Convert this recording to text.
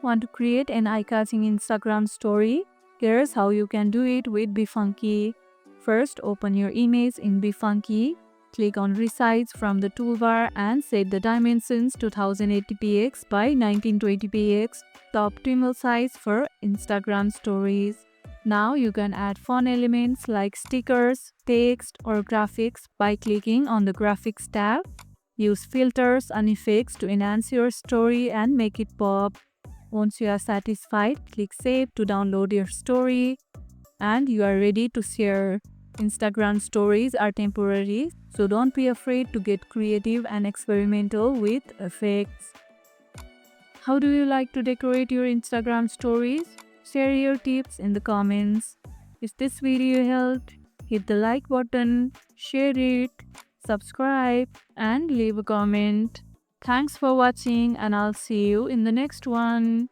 Want to create an eye-catching Instagram story? Here's how you can do it with Befunky. First, open your image in Befunky. Click on Resize from the toolbar and set the dimensions to 1080px by 1920px, the optimal size for Instagram stories. Now you can add fun elements like stickers, text, or graphics by clicking on the Graphics tab. Use filters and effects to enhance your story and make it pop. Once you are satisfied, click Save to download your story and you are ready to share. Instagram stories are temporary, so don't be afraid to get creative and experimental with effects. How do you like to decorate your Instagram stories? Share your tips in the comments. If this video helped, hit the like button, share it, subscribe, and leave a comment. Thanks for watching, and I'll see you in the next one.